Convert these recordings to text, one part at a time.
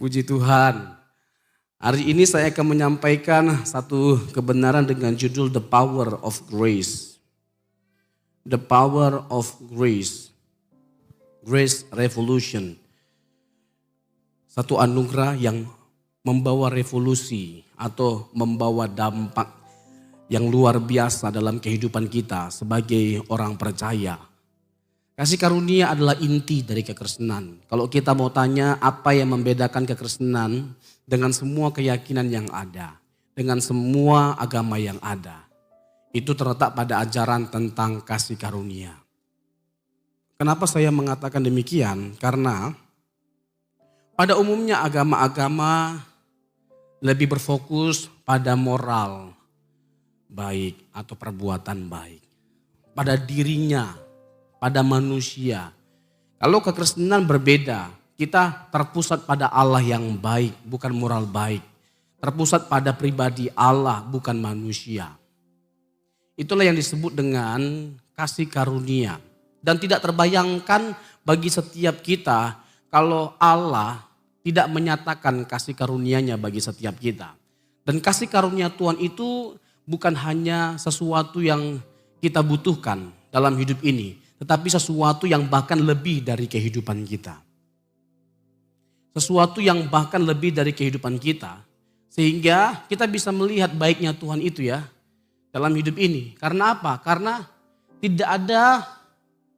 Puji Tuhan. Hari ini saya akan menyampaikan satu kebenaran dengan judul The Power of Grace. The Power of Grace. Grace Revolution. Satu anugerah yang membawa revolusi atau membawa dampak yang luar biasa dalam kehidupan kita sebagai orang percaya. Kasih karunia adalah inti dari kekristenan. Kalau kita mau tanya apa yang membedakan kekristenan dengan semua keyakinan yang ada, dengan semua agama yang ada, itu terletak pada ajaran tentang kasih karunia. Kenapa saya mengatakan demikian? Karena pada umumnya agama-agama lebih berfokus pada moral baik atau perbuatan baik, pada dirinya, pada manusia. Kalau kekristenan berbeda, kita terpusat pada Allah yang baik, bukan moral baik. Terpusat pada pribadi Allah, bukan manusia. Itulah yang disebut dengan kasih karunia. Dan tidak terbayangkan bagi setiap kita kalau Allah tidak menyatakan kasih karunia-Nya bagi setiap kita. Dan kasih karunia Tuhan itu bukan hanya sesuatu yang kita butuhkan dalam hidup ini, tetapi sesuatu yang bahkan lebih dari kehidupan kita. Sesuatu yang bahkan lebih dari kehidupan kita. Sehingga kita bisa melihat baiknya Tuhan itu ya dalam hidup ini. Karena apa? Karena tidak ada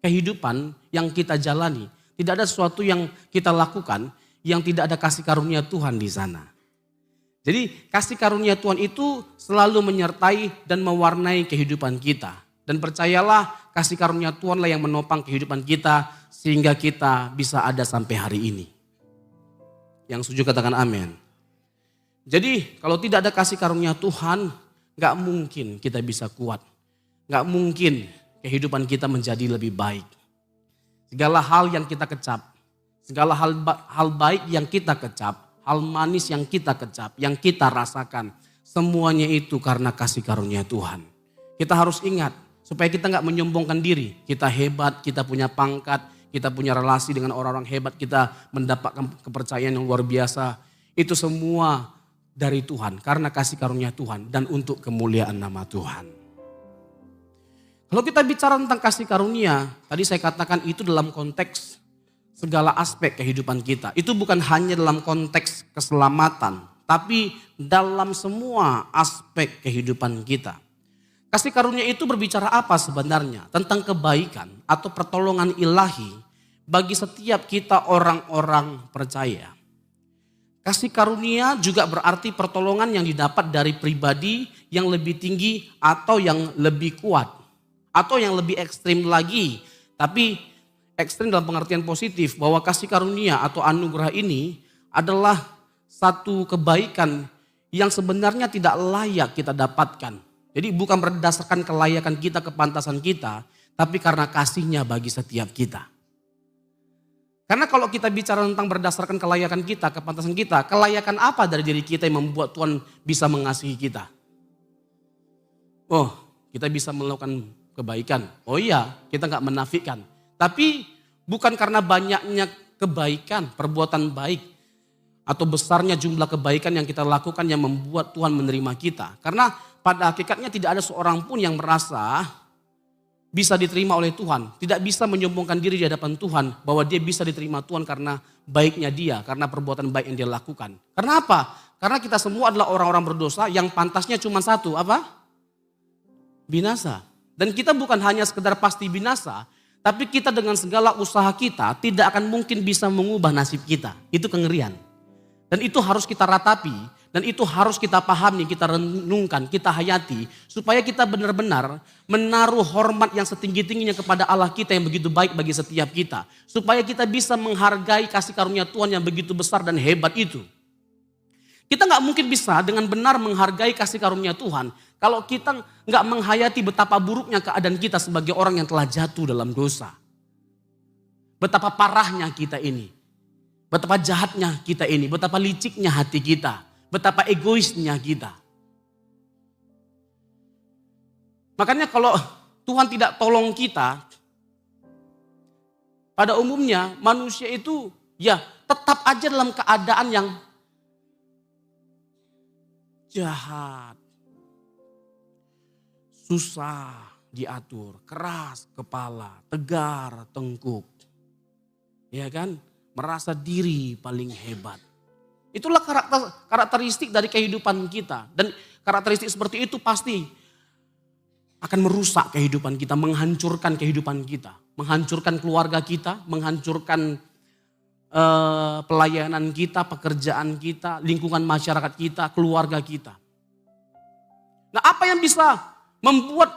kehidupan yang kita jalani. Tidak ada sesuatu yang kita lakukan yang tidak ada kasih karunia Tuhan di sana. Jadi kasih karunia Tuhan itu selalu menyertai dan mewarnai kehidupan kita. Dan percayalah kasih karunia Tuhanlah yang menopang kehidupan kita sehingga kita bisa ada sampai hari ini. Yang setuju katakan amin. Jadi kalau tidak ada kasih karunia Tuhan, gak mungkin kita bisa kuat. Gak mungkin kehidupan kita menjadi lebih baik. Segala hal yang kita kecap, segala hal baik yang kita kecap, hal manis yang kita kecap, yang kita rasakan, semuanya itu karena kasih karunia Tuhan. Kita harus ingat. Supaya kita gak menyombongkan diri. Kita hebat, kita punya pangkat, kita punya relasi dengan orang-orang hebat, kita mendapatkan kepercayaan yang luar biasa. Itu semua dari Tuhan, karena kasih karunia Tuhan dan untuk kemuliaan nama Tuhan. Kalau kita bicara tentang kasih karunia, tadi saya katakan itu dalam konteks segala aspek kehidupan kita. Itu bukan hanya dalam konteks keselamatan, tapi dalam semua aspek kehidupan kita. Kasih karunia itu berbicara apa sebenarnya? Tentang kebaikan atau pertolongan ilahi bagi setiap kita orang-orang percaya. Kasih karunia juga berarti pertolongan yang didapat dari pribadi yang lebih tinggi atau yang lebih kuat. Atau yang lebih ekstrim lagi. Tapi ekstrim dalam pengertian positif bahwa kasih karunia atau anugerah ini adalah satu kebaikan yang sebenarnya tidak layak kita dapatkan. Jadi bukan berdasarkan kelayakan kita, kepantasan kita, tapi karena kasihnya bagi setiap kita. Karena kalau kita bicara tentang berdasarkan kelayakan kita, kepantasan kita, kelayakan apa dari diri kita yang membuat Tuhan bisa mengasihi kita? Oh, kita bisa melakukan kebaikan. Oh iya, kita gak menafikan. Tapi bukan karena banyaknya kebaikan, perbuatan baik, atau besarnya jumlah kebaikan yang kita lakukan yang membuat Tuhan menerima kita. Karena pada hakikatnya tidak ada seorang pun yang merasa bisa diterima oleh Tuhan. Tidak bisa menyombongkan diri di hadapan Tuhan bahwa dia bisa diterima Tuhan karena baiknya dia, karena perbuatan baik yang dia lakukan. Karena apa? Karena kita semua adalah orang-orang berdosa yang pantasnya cuma satu, apa? Binasa. Dan kita bukan hanya sekedar pasti binasa, tapi kita dengan segala usaha kita tidak akan mungkin bisa mengubah nasib kita. Itu kengerian. Dan itu harus kita ratapi, dan itu harus kita pahami, kita renungkan, kita hayati. Supaya kita benar-benar menaruh hormat yang setinggi-tingginya kepada Allah kita yang begitu baik bagi setiap kita. Supaya kita bisa menghargai kasih karunia Tuhan yang begitu besar dan hebat itu. Kita gak mungkin bisa dengan benar menghargai kasih karunia Tuhan kalau kita gak menghayati betapa buruknya keadaan kita sebagai orang yang telah jatuh dalam dosa. Betapa parahnya kita ini. Betapa jahatnya kita ini, betapa liciknya hati kita, betapa egoisnya kita. Makanya kalau Tuhan tidak tolong kita, pada umumnya manusia itu ya tetap aja dalam keadaan yang jahat, susah diatur, keras kepala, tegar tengkuk. Ya kan? Merasa diri paling hebat. Itulah karakteristik dari kehidupan kita. Dan karakteristik seperti itu pasti akan merusak kehidupan kita, menghancurkan kehidupan kita. Menghancurkan keluarga kita, menghancurkan pelayanan kita, pekerjaan kita, lingkungan masyarakat kita, keluarga kita. Nah, apa yang bisa membuat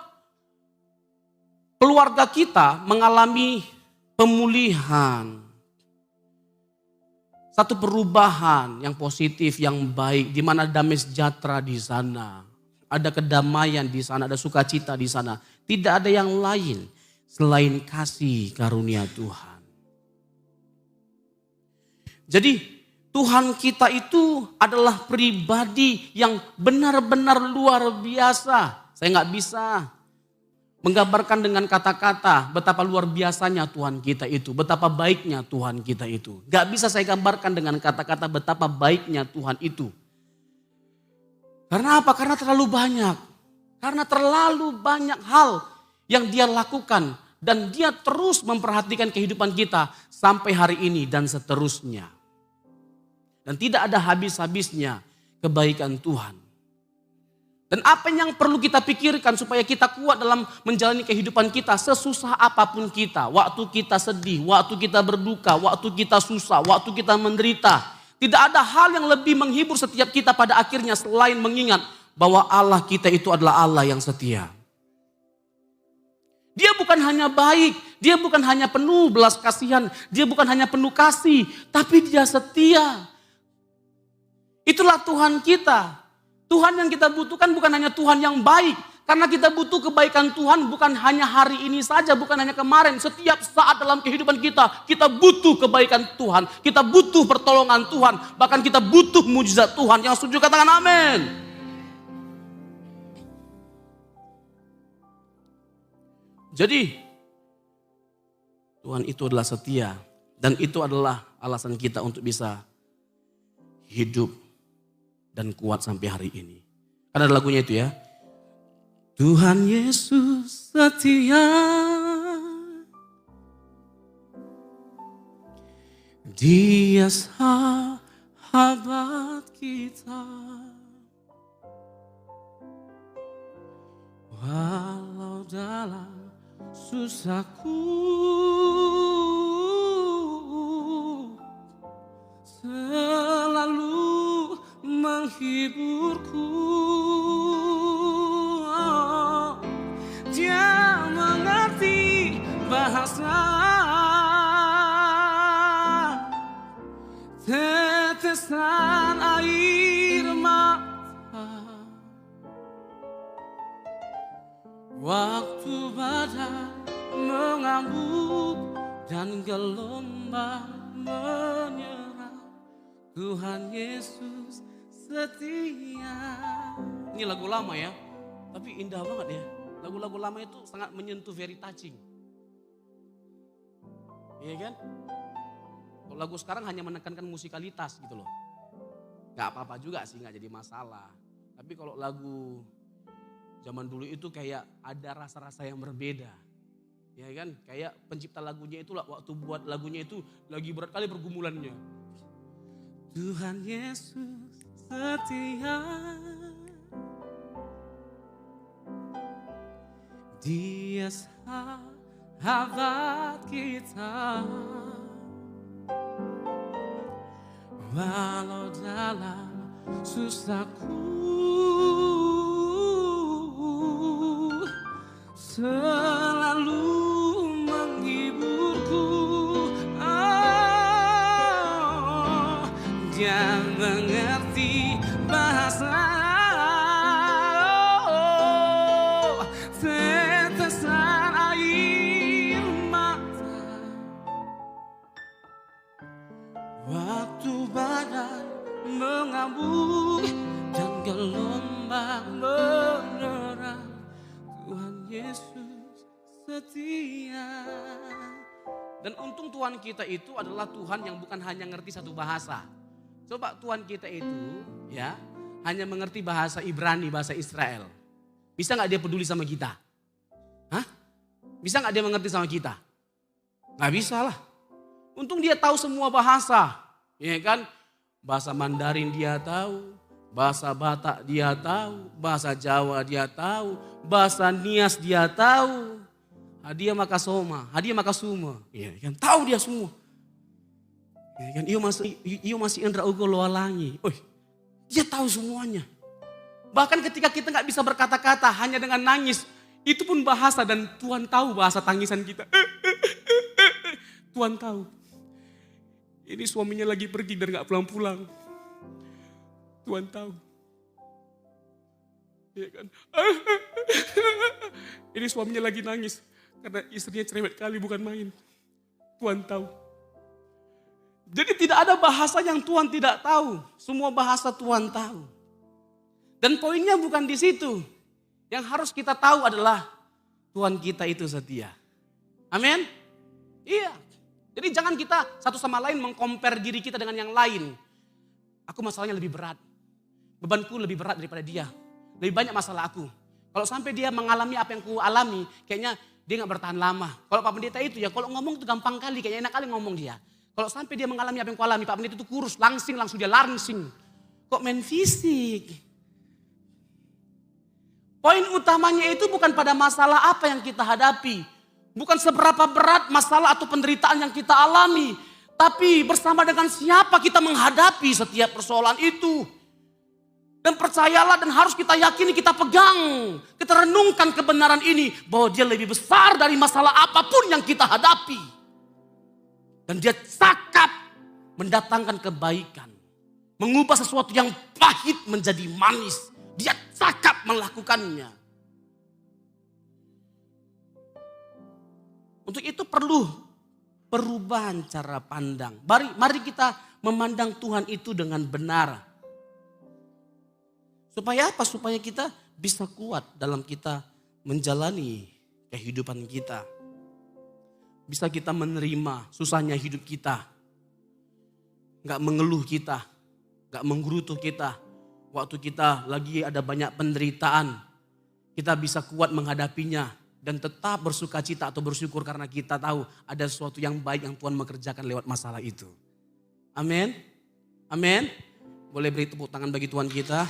keluarga kita mengalami pemulihan, satu perubahan yang positif, yang baik, di mana damai sejahtera di sana, ada kedamaian di sana, ada sukacita di sana. Tidak ada yang lain selain kasih karunia Tuhan. Jadi Tuhan kita itu adalah pribadi yang benar-benar luar biasa. Saya nggak bisa menggambarkan dengan kata-kata betapa luar biasanya Tuhan kita itu, betapa baiknya Tuhan kita itu. Gak bisa saya gambarkan dengan kata-kata betapa baiknya Tuhan itu. Karena apa? Karena terlalu banyak. Karena terlalu banyak hal yang Dia lakukan. Dan Dia terus memperhatikan kehidupan kita sampai hari ini dan seterusnya. Dan tidak ada habis-habisnya kebaikan Tuhan. Dan apa yang perlu kita pikirkan supaya kita kuat dalam menjalani kehidupan kita sesusah apapun kita. Waktu kita sedih, waktu kita berduka, waktu kita susah, waktu kita menderita. Tidak ada hal yang lebih menghibur setiap kita pada akhirnya selain mengingat bahwa Allah kita itu adalah Allah yang setia. Dia bukan hanya baik, Dia bukan hanya penuh belas kasihan, Dia bukan hanya penuh kasih, tapi Dia setia. Itulah Tuhan kita. Tuhan yang kita butuhkan bukan hanya Tuhan yang baik. Karena kita butuh kebaikan Tuhan bukan hanya hari ini saja, bukan hanya kemarin. Setiap saat dalam kehidupan kita butuh kebaikan Tuhan. Kita butuh pertolongan Tuhan. Bahkan kita butuh mujizat Tuhan. Yang setuju katakan amin. Jadi Tuhan itu adalah setia. Dan itu adalah alasan kita untuk bisa hidup dan kuat sampai hari ini. Kan ada lagunya itu ya. Tuhan Yesus setia. Dia sahabat kita. Walau dalam susahku selalu menghiburku. Dia mengerti bahasa tetesan air mata. Waktu badai mengamuk dan gelombang menyerang, Tuhan Yesus setia. Ini lagu lama ya, tapi indah banget ya. Lagu-lagu lama itu sangat menyentuh, very touching. Iya kan? Kalau lagu sekarang hanya menekankan musikalitas gitu loh. Gak apa-apa juga sih, gak jadi masalah. Tapi kalau lagu zaman dulu itu kayak ada rasa-rasa yang berbeda. Ya kan? Kayak pencipta lagunya itu waktu buat lagunya itu lagi berat kali pergumulannya. Tuhan Yesus setia. Dia sahabat kita. Walau dalam susahku selalu menghiburku. Dia mengerti bahasa tetesan air mata. Waktu badai mengamuk dan gelombang menerang, Tuhan Yesus setia. Dan untung Tuhan kita itu adalah Tuhan yang bukan hanya ngerti satu bahasa. Coba Tuhan kita itu ya hanya mengerti bahasa Ibrani, bahasa Israel. Bisa gak dia peduli sama kita? Hah? Bisa gak dia mengerti sama kita? Gak bisa lah. Untung dia tahu semua bahasa. Ya kan? Bahasa Mandarin dia tahu. Bahasa Batak dia tahu. Bahasa Jawa dia tahu. Bahasa Nias dia tahu. Hadiah Hadiah Makasuma. Ya kan? Tahu dia semua. Ya kan? Iyo masih Indra Ugo Loalangi. Dia tahu semuanya. Bahkan ketika kita gak bisa berkata-kata hanya dengan nangis. Itu pun bahasa dan Tuhan tahu bahasa tangisan kita. Tuhan tahu. Ini suaminya lagi pergi dan gak pulang-pulang. Tuhan tahu. Ya kan? Ini suaminya lagi nangis. Karena istrinya cerewet kali bukan main. Tuhan tahu. Jadi tidak ada bahasa yang Tuhan tidak tahu. Semua bahasa Tuhan tahu. Dan poinnya bukan di situ. Yang harus kita tahu adalah Tuhan kita itu setia. Amin? Iya. Jadi jangan kita satu sama lain mengcompare diri kita dengan yang lain. Aku masalahnya lebih berat. Bebanku lebih berat daripada dia. Lebih banyak masalah aku. Kalau sampai dia mengalami apa yang ku alami, kayaknya dia gak bertahan lama. Kalau Pak Pendeta itu ya, kalau ngomong itu gampang kali, kayaknya enak kali ngomong dia. Kalau sampai dia mengalami apa yang ku alami, Pak Pendeta itu kurus, langsing dia langsing. Kok main fisik? Poin utamanya itu bukan pada masalah apa yang kita hadapi. Bukan seberapa berat masalah atau penderitaan yang kita alami. Tapi bersama dengan siapa kita menghadapi setiap persoalan itu. Dan percayalah dan harus kita yakini, kita pegang. Kita renungkan kebenaran ini. Bahwa dia lebih besar dari masalah apapun yang kita hadapi. Dan dia cakap mendatangkan kebaikan. Mengubah sesuatu yang pahit menjadi manis. Dia cakap melakukannya. Untuk itu perlu perubahan cara pandang. Mari kita memandang Tuhan itu dengan benar. Supaya apa? Supaya kita bisa kuat dalam kita menjalani kehidupan kita. Bisa kita menerima susahnya hidup kita. Gak mengeluh kita. Gak menggerutu kita. Waktu kita lagi ada banyak penderitaan. Kita bisa kuat menghadapinya. Dan tetap bersuka cita atau bersyukur karena kita tahu ada sesuatu yang baik yang Tuhan mengerjakan lewat masalah itu. Amin. Amin. Boleh beri tepuk tangan bagi Tuhan kita.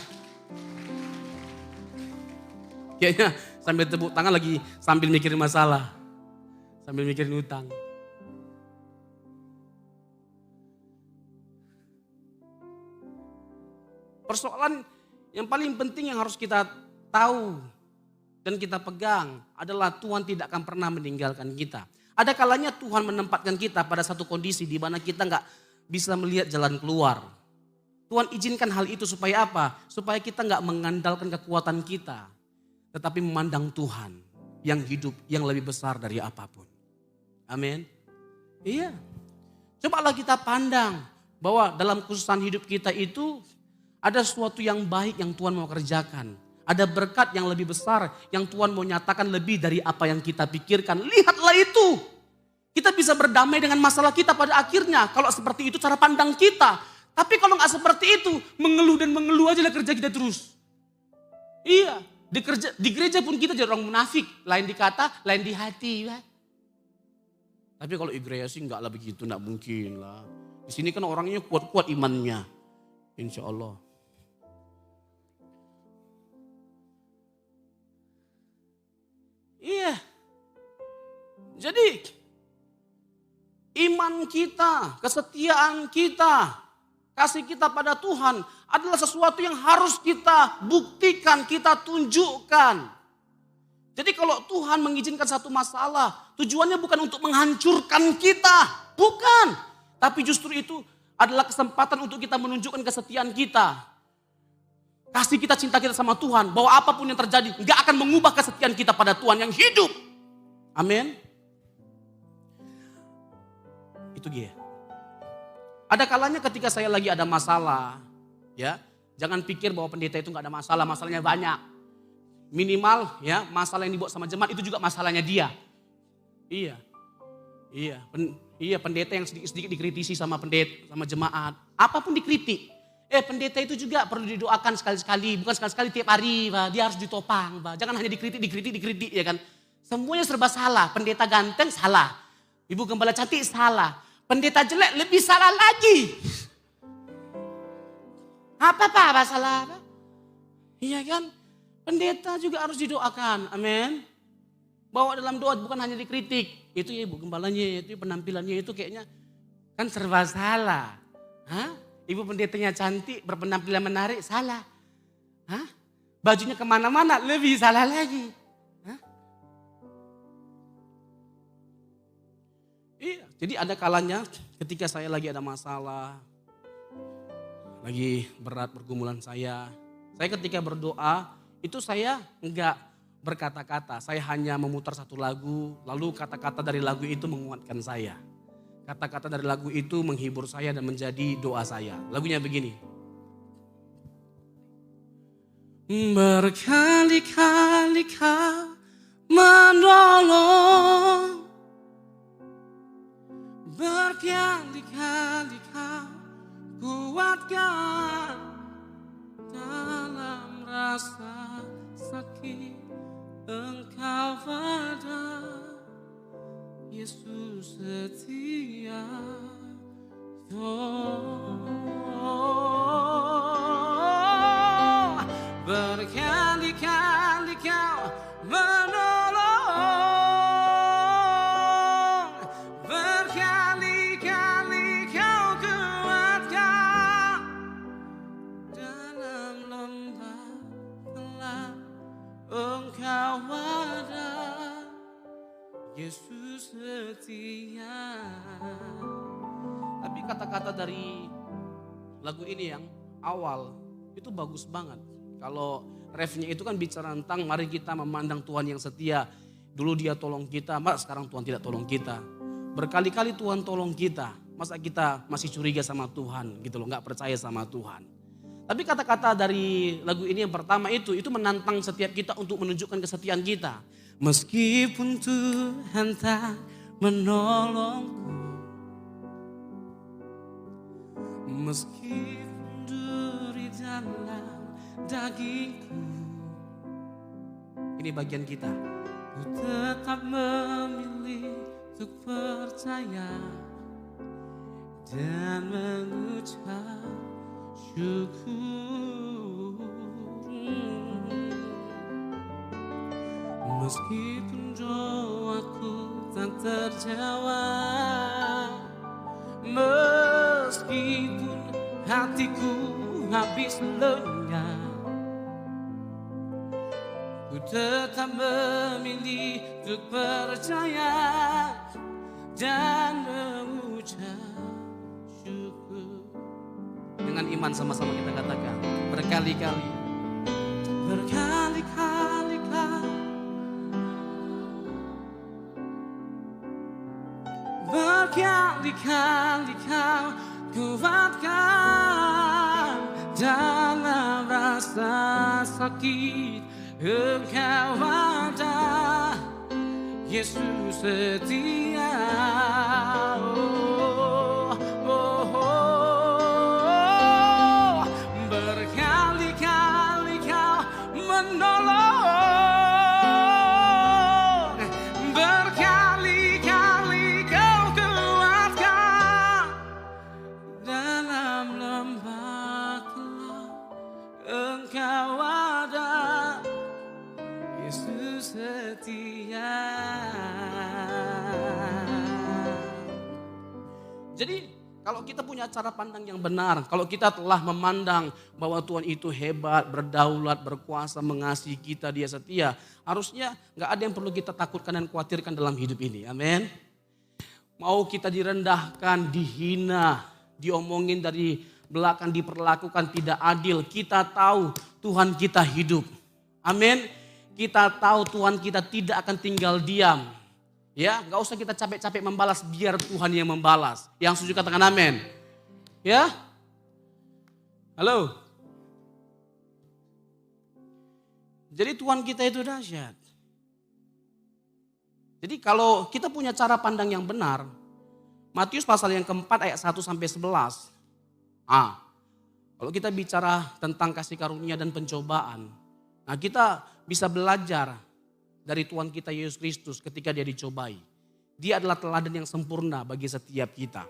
Kayaknya sambil tepuk tangan lagi sambil mikirin masalah. Sambil mikirin utang. Persoalan yang paling penting yang harus kita tahu dan kita pegang adalah Tuhan tidak akan pernah meninggalkan kita. Ada kalanya Tuhan menempatkan kita pada satu kondisi di mana kita gak bisa melihat jalan keluar. Tuhan izinkan hal itu supaya apa? Supaya kita gak mengandalkan kekuatan kita. Tetapi memandang Tuhan yang hidup yang lebih besar dari apapun. Amin. Iya. Cobalah kita pandang bahwa dalam kesusahan hidup kita itu ada sesuatu yang baik yang Tuhan mau kerjakan. Ada berkat yang lebih besar yang Tuhan mau nyatakan lebih dari apa yang kita pikirkan. Lihatlah itu. Kita bisa berdamai dengan masalah kita pada akhirnya. Kalau seperti itu cara pandang kita. Tapi kalau gak seperti itu, mengeluh dan mengeluh aja lah kerja kita terus. Iya. Di gereja pun kita jadi orang munafik. Lain di kata, lain di hati. Ya. Tapi kalau gereja sih enggak lah begitu, enggak mungkin lah. Di sini kan orangnya kuat-kuat imannya. Insya Allah. Iya. Jadi iman kita, kesetiaan kita, kasih kita pada Tuhan adalah sesuatu yang harus kita buktikan, kita tunjukkan. Jadi kalau Tuhan mengizinkan satu masalah, tujuannya bukan untuk menghancurkan kita. Bukan. Tapi justru itu adalah kesempatan untuk kita menunjukkan kesetiaan kita. Kasih kita, cinta kita sama Tuhan. Bahwa apapun yang terjadi gak akan mengubah kesetiaan kita pada Tuhan yang hidup. Amin. Itu dia. Ada kalanya ketika saya lagi ada masalah, ya, jangan pikir bahwa pendeta itu nggak ada masalah, masalahnya banyak. Minimal, ya, masalah yang dibawa sama jemaat itu juga masalahnya dia. Iya, Iya, pendeta yang sedikit-sedikit dikritisi sama pendeta, sama jemaat. Apapun dikritik. Pendeta itu juga perlu didoakan sekali-sekali. Bukan sekali-sekali tiap hari, Pak. Dia harus ditopang, Pak. Jangan hanya dikritik, ya kan. Semuanya serba salah. Pendeta ganteng, salah. Ibu gembala cantik, salah. Pendeta jelek, lebih salah lagi. Apa salah? Apa? Iya kan? Pendeta juga harus didoakan. Amin. Bawa dalam doa, bukan hanya dikritik. Itu ya ibu gembalanya, itu penampilannya itu kayaknya kan serba salah. Hah? Ibu pendetanya cantik, berpenampilan menarik, salah. Hah? Bajunya kemana-mana, lebih salah lagi. Hah? Iya, jadi ada kalanya ketika saya lagi ada masalah, lagi berat pergumulan saya ketika berdoa, itu saya enggak berkata-kata, saya hanya memutar satu lagu, lalu kata-kata dari lagu itu menguatkan saya. Kata-kata dari lagu itu menghibur saya dan menjadi doa saya. Lagunya begini. Berkali-kali kau menolong, berkali-kali kau kuatkan dalam rasa sakit. Engkau pada Yesus setia. Berkali-kali kau menolong, berkali-kali kau kuatkan dalam lembah gelap. Engkau ada, Yesus setia. Tapi kata-kata dari lagu ini yang awal itu bagus banget. Kalau refnya itu kan bicara tentang mari kita memandang Tuhan yang setia. Dulu dia tolong kita, masa sekarang Tuhan tidak tolong kita. Berkali-kali Tuhan tolong kita, masa kita masih curiga sama Tuhan gitu loh, gak percaya sama Tuhan. Tapi kata-kata dari lagu ini yang pertama itu menantang setiap kita untuk menunjukkan kesetiaan kita. Meskipun Tuhan tak menolongku, meskipun duri dalam dagingku, ini bagian kita. Ku tetap memilih untuk percaya dan mengucap syukur. Meskipun doaku tak terjawab, meskipun hatiku habis lenyap, ku tetap memilih untuk percaya dan mengucap syukur. Dengan iman sama-sama kita katakan, berkali-kali, berkali-kali kau, berkali-kali kau kuatkan dalam rasa sakit. Engkau ada, Yesus setia. Berkali-kali kau menolong, berkali-kali kau kuatkan dalam lembah gelap. Engkau ada, Yesus setia. Jadi kalau kita punya cara pandang yang benar, kalau kita telah memandang bahwa Tuhan itu hebat, berdaulat, berkuasa, mengasihi kita, dia setia, harusnya gak ada yang perlu kita takutkan dan khawatirkan dalam hidup ini. Amin. Mau kita direndahkan, dihina, diomongin dari belakang, diperlakukan tidak adil, kita tahu Tuhan kita hidup. Amin. Kita tahu Tuhan kita tidak akan tinggal diam. Ya, gak usah kita capek-capek membalas, biar Tuhan yang membalas. Yang setuju katakan amin. Ya. Halo. Jadi Tuhan kita itu dahsyat. Jadi kalau kita punya cara pandang yang benar, Matius pasal yang keempat ayat 1 sampai 11. Kalau kita bicara tentang kasih karunia dan pencobaan, nah kita bisa belajar dari Tuhan kita Yesus Kristus ketika dia dicobai. Dia adalah teladan yang sempurna bagi setiap kita.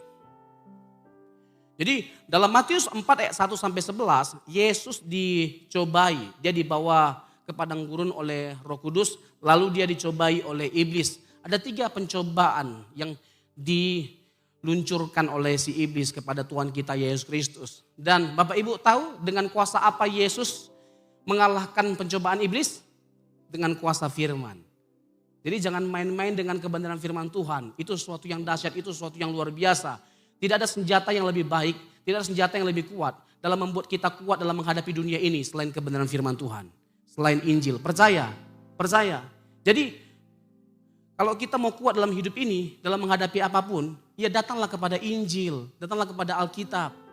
Jadi dalam Matius 4 ayat 1 sampai 11, Yesus dicobai. Dia dibawa ke padang gurun oleh Roh Kudus, lalu dia dicobai oleh iblis. Ada 3 pencobaan yang diluncurkan oleh si iblis kepada Tuhan kita Yesus Kristus. Dan Bapak Ibu tahu dengan kuasa apa Yesus mengalahkan pencobaan iblis? Dengan kuasa firman. Jadi jangan main-main dengan kebenaran firman Tuhan. Itu sesuatu yang dahsyat, itu sesuatu yang luar biasa. Tidak ada senjata yang lebih baik, tidak ada senjata yang lebih kuat dalam membuat kita kuat dalam menghadapi dunia ini selain kebenaran firman Tuhan. Selain Injil, percaya. Jadi kalau kita mau kuat dalam hidup ini, dalam menghadapi apapun, ya datanglah kepada Injil, datanglah kepada Alkitab.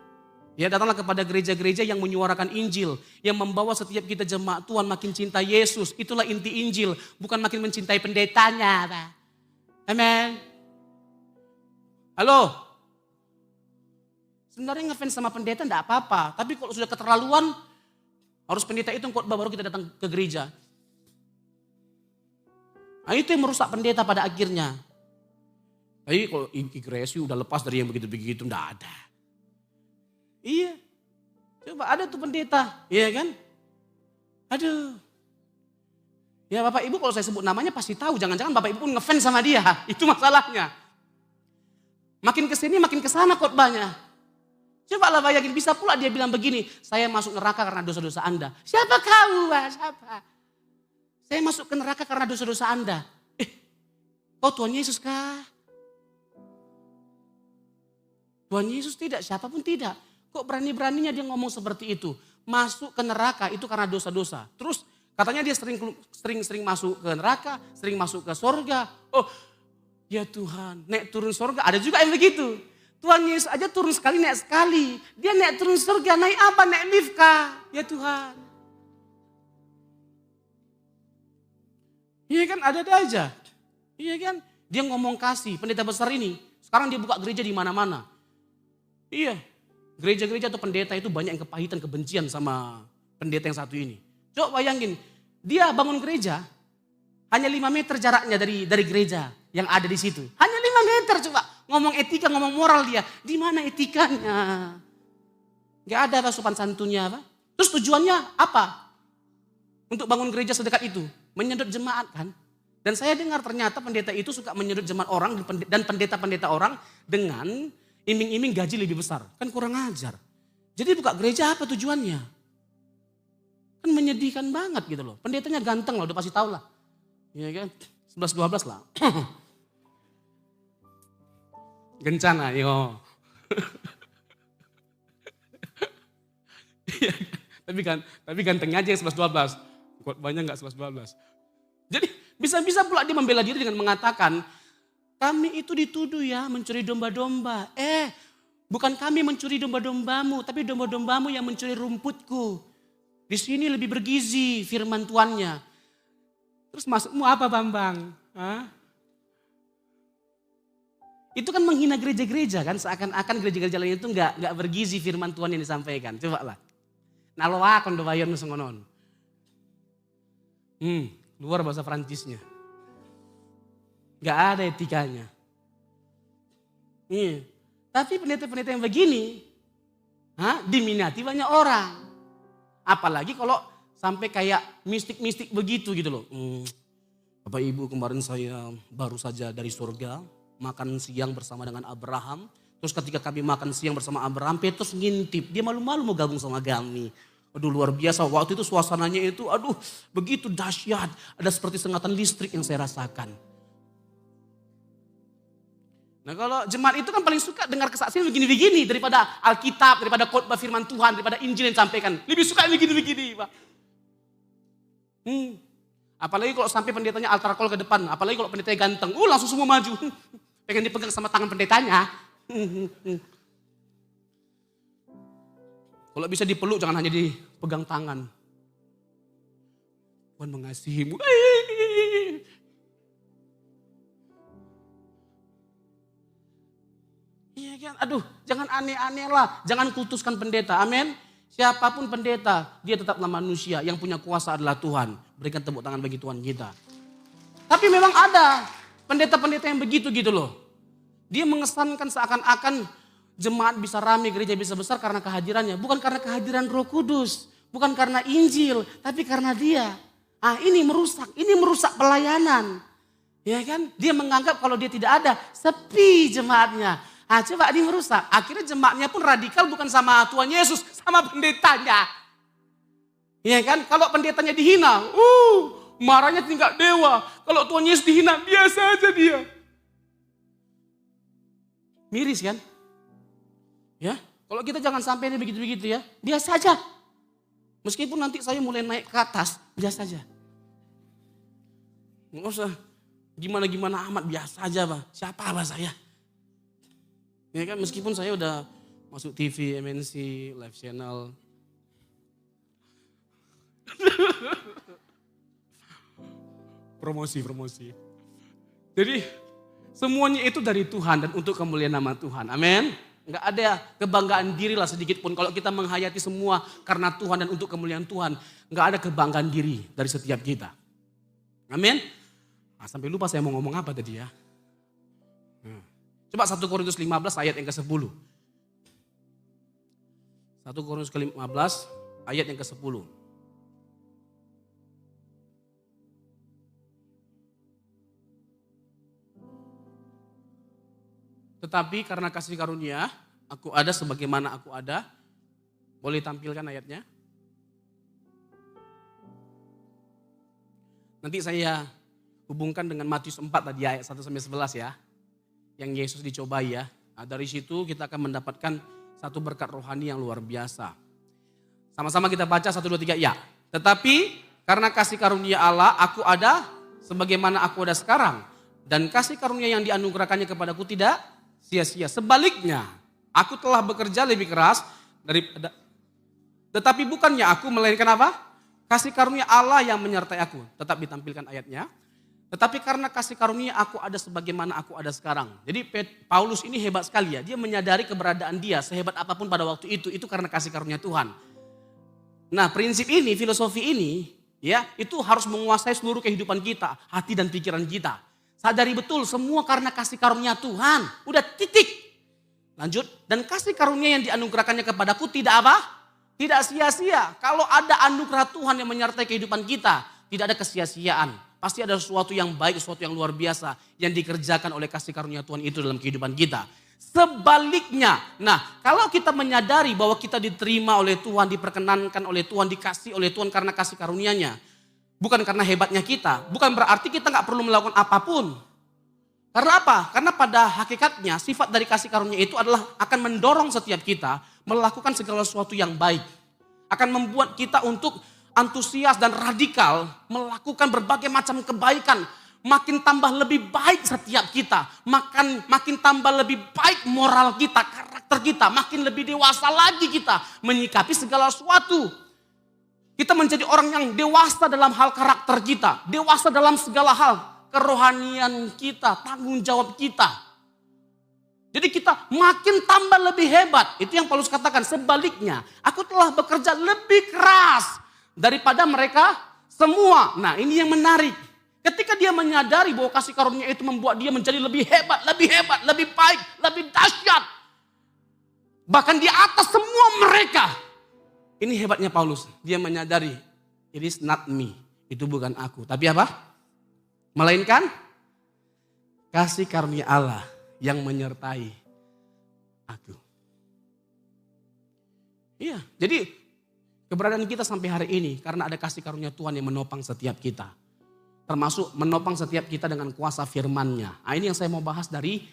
Ya datanglah kepada gereja-gereja yang menyuarakan Injil, yang membawa setiap kita jemaat Tuhan makin cinta Yesus. Itulah inti Injil, bukan makin mencintai pendetanya. Amen. Halo. Sebenarnya ngefans sama pendeta enggak apa-apa, tapi kalau sudah keterlaluan, harus pendeta itu khotbah baru kita datang ke gereja. Nah, itu yang merusak pendeta pada akhirnya. Tapi kalau Igresi udah lepas dari yang begitu-begitu, enggak ada. Iya, coba ada tuh pendeta, iya kan? Aduh. Ya Bapak Ibu kalau saya sebut namanya pasti tahu, jangan-jangan Bapak Ibu pun ngefans sama dia, itu masalahnya. Makin kesini makin kesana khotbahnya. Coba lah bayangin, bisa pula dia bilang begini, saya masuk neraka karena dosa-dosa Anda. Siapa kau, siapa? Saya masuk ke neraka karena dosa-dosa Anda. Kau Tuhan Yesus kah? Tuhan Yesus tidak, siapapun tidak. Kok berani-beraninya dia ngomong seperti itu? Masuk ke neraka itu karena dosa-dosa. Terus katanya dia sering masuk ke neraka, sering masuk ke sorga. Oh ya Tuhan, naik turun sorga. Ada juga yang begitu. Tuhan Yesus aja turun sekali, naik sekali. Dia naik turun sorga, naik apa? Naik lift kah? Ya Tuhan. Iya kan, ada aja. Iya kan, dia ngomong kasih, pendeta besar ini. Sekarang dia buka gereja di mana-mana. Iya. Gereja-gereja atau pendeta itu banyak yang kepahitan, kebencian sama pendeta yang satu ini. Coba bayangin, dia bangun gereja hanya 5 meter jaraknya dari gereja yang ada di situ. Hanya 5 meter coba. Ngomong etika, ngomong moral dia. Di mana etikanya? Gak ada apa sopan santunnya apa. Terus tujuannya apa? Untuk bangun gereja sedekat itu. Menyedot jemaat kan. Dan saya dengar ternyata pendeta itu suka menyedot jemaat orang dan pendeta-pendeta orang dengan iming-iming gaji lebih besar. Kan kurang ajar. Jadi buka gereja apa tujuannya? Kan menyedihkan banget gitu loh. Pendetanya ganteng lah, udah pasti tahu lah. Iya kan? 11-12 lah. Gencana, yo. tapi gantengnya aja yang 11-12. Banyak enggak 11-12. Jadi bisa-bisa pula dia membela diri dengan mengatakan, kami itu dituduh ya mencuri domba-domba. Bukan kami mencuri domba-dombamu, tapi domba-dombamu yang mencuri rumputku. Di sini lebih bergizi firman Tuannya. Terus maksudmu apa Bambang? Hah? Itu kan menghina gereja-gereja kan, seakan-akan gereja-gereja lain itu enggak bergizi firman Tuhan yang disampaikan. Coba lah. Naloa kondobayon nusongonon. Luar bahasa Prancisnya. Gak ada etikanya. Iya. Tapi pendeta-pendeta yang begini diminati banyak orang. Apalagi kalau sampai kayak mistik-mistik begitu gitu loh. Bapak Ibu kemarin saya baru saja dari surga makan siang bersama dengan Abraham. Terus ketika kami makan siang bersama Abraham, Petrus ngintip. Dia malu-malu mau gabung sama kami. Aduh luar biasa, waktu itu suasananya itu begitu dahsyat. Ada seperti sengatan listrik yang saya rasakan. Nah kalau jemaat itu kan paling suka dengar kesaksian begini-begini daripada Alkitab, daripada khotbah firman Tuhan, daripada Injil yang disampaikan. Lebih suka begini-begini Pak. Apalagi kalau sampai pendetanya altar call ke depan, apalagi kalau pendetanya ganteng, langsung semua maju. Pengen dipegang sama tangan pendetanya. Kalau bisa dipeluk jangan hanya dipegang tangan. Tuhan mengasihimu. Aduh, jangan aneh-aneh lah. Jangan kultuskan pendeta. Amin. Siapapun pendeta, dia tetaplah manusia. Yang punya kuasa adalah Tuhan. Berikan tepuk tangan bagi Tuhan kita. Tapi memang ada pendeta-pendeta yang begitu gitu loh. Dia mengesankan seakan-akan jemaat bisa ramai, gereja bisa besar karena kehadirannya. Bukan karena kehadiran Roh Kudus. Bukan karena Injil, tapi karena dia. Ini merusak pelayanan. Ya kan? Dia menganggap kalau dia tidak ada, sepi jemaatnya. Coba dia merusak. Akhirnya jemaatnya pun radikal bukan sama Tuhan Yesus, sama pendetanya. Ya kan? Kalau pendetanya dihina, marahnya tingkat dewa. Kalau Tuhan Yesus dihina, biasa aja dia. Miris kan? Ya, kalau kita jangan sampai ini begitu-begitu ya, biasa aja. Meskipun nanti saya mulai naik ke atas, biasa aja. Nggak usah gimana-gimana amat, biasa aja Pak. Siapa Pak saya? Ya kan, meskipun saya udah masuk TV, MNC, live channel. Promosi. Jadi semuanya itu dari Tuhan dan untuk kemuliaan nama Tuhan. Amin. Enggak ada kebanggaan diri lah sedikit pun. Kalau kita menghayati semua karena Tuhan dan untuk kemuliaan Tuhan. Enggak ada kebanggaan diri dari setiap kita. Amin. Sampai lupa saya mau ngomong apa tadi ya. Coba 1 Korintus 15 ayat yang ke-10. 1 Korintus 15 ayat yang ke-10. Tetapi karena kasih karunia, aku ada sebagaimana aku ada. Boleh tampilkan ayatnya? Nanti saya hubungkan dengan Matius 4 tadi ayat 1-11 ya. Yang Yesus dicobai ya. Dari situ kita akan mendapatkan satu berkat rohani yang luar biasa. Sama-sama kita baca 1, 2, 3 ya. Tetapi karena kasih karunia Allah, aku ada sebagaimana aku ada sekarang. Dan kasih karunia yang dianugerahkannya kepadaku tidak sia-sia. Sebaliknya, aku telah bekerja lebih keras daripada, tetapi bukannya aku, melainkan apa? Kasih karunia Allah yang menyertai aku. Tetap ditampilkan ayatnya. Tetapi karena kasih karunia aku ada sebagaimana aku ada sekarang. Jadi Paulus ini hebat sekali ya. Dia menyadari keberadaan dia sehebat apapun pada waktu itu karena kasih karunia Tuhan. Nah, prinsip ini, filosofi ini ya, itu harus menguasai seluruh kehidupan kita, hati dan pikiran kita. Sadari betul semua karena kasih karunia Tuhan. Udah titik. Lanjut. Dan kasih karunia yang dianugerahkannya kepadaku tidak apa? Tidak sia-sia. Kalau ada anugerah Tuhan yang menyertai kehidupan kita, tidak ada kesia-siaan. Pasti ada sesuatu yang baik, sesuatu yang luar biasa yang dikerjakan oleh kasih karunia Tuhan itu dalam kehidupan kita. Sebaliknya, nah kalau kita menyadari bahwa kita diterima oleh Tuhan, diperkenankan oleh Tuhan, dikasih oleh Tuhan karena kasih karunia-Nya. Bukan karena hebatnya kita, bukan berarti kita gak perlu melakukan apapun. Karena apa? Karena pada hakikatnya sifat dari kasih karunia itu adalah akan mendorong setiap kita melakukan segala sesuatu yang baik. Akan membuat kita untuk antusias dan radikal melakukan berbagai macam kebaikan. Makin tambah lebih baik setiap kita. Makin tambah lebih baik moral kita, karakter kita. Makin lebih dewasa lagi kita menyikapi segala sesuatu. Kita menjadi orang yang dewasa dalam hal karakter kita. Dewasa dalam segala hal. Kerohanian kita, tanggung jawab kita. Jadi kita makin tambah lebih hebat. Itu yang Paulus katakan. Sebaliknya, aku telah bekerja lebih keras daripada mereka semua. Nah, ini yang menarik. Ketika dia menyadari bahwa kasih karunia itu membuat dia menjadi lebih hebat, lebih baik, lebih dahsyat. Bahkan di atas semua mereka. Ini hebatnya Paulus. Dia menyadari, it is not me. Itu bukan aku. Tapi apa? Melainkan kasih karunia Allah yang menyertai aku. Iya, jadi keberadaan kita sampai hari ini karena ada kasih karunia Tuhan yang menopang setiap kita. Termasuk menopang setiap kita dengan kuasa firman-Nya. Nah, ini yang saya mau bahas dari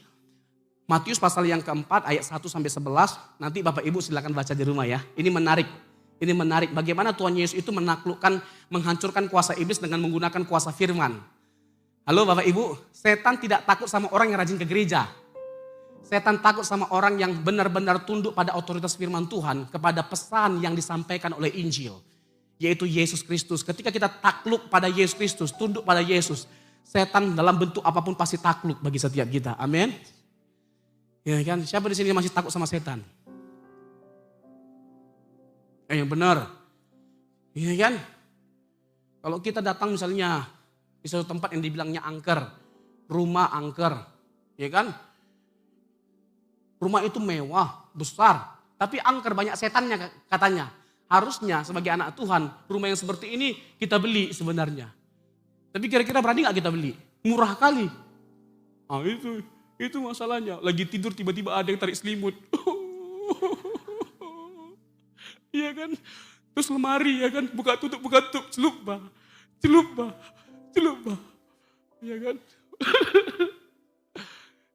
Matius pasal yang keempat ayat 1-11. Nanti Bapak Ibu silakan baca di rumah ya. Ini menarik. Ini menarik bagaimana Tuhan Yesus itu menaklukkan, menghancurkan kuasa iblis dengan menggunakan kuasa firman. Halo Bapak Ibu, setan tidak takut sama orang yang rajin ke gereja. Setan takut sama orang yang benar-benar tunduk pada otoritas firman Tuhan, kepada pesan yang disampaikan oleh Injil. Yaitu Yesus Kristus. Ketika kita takluk pada Yesus Kristus, tunduk pada Yesus, setan dalam bentuk apapun pasti takluk bagi setiap kita. Amin. Ya kan? Siapa di sini masih takut sama setan? Yang benar. Iya kan? Kalau kita datang misalnya di suatu tempat yang dibilangnya angker, rumah angker, ya kan? Rumah itu mewah, besar, tapi angker banyak setannya katanya. Harusnya sebagai anak Tuhan, rumah yang seperti ini kita beli sebenarnya. Tapi kira-kira berani gak kita beli? Murah kali. Ah itu masalahnya. Lagi tidur tiba-tiba ada yang tarik selimut. Iya kan? Terus lemari ya kan, buka tutup, celup bah. Iya kan?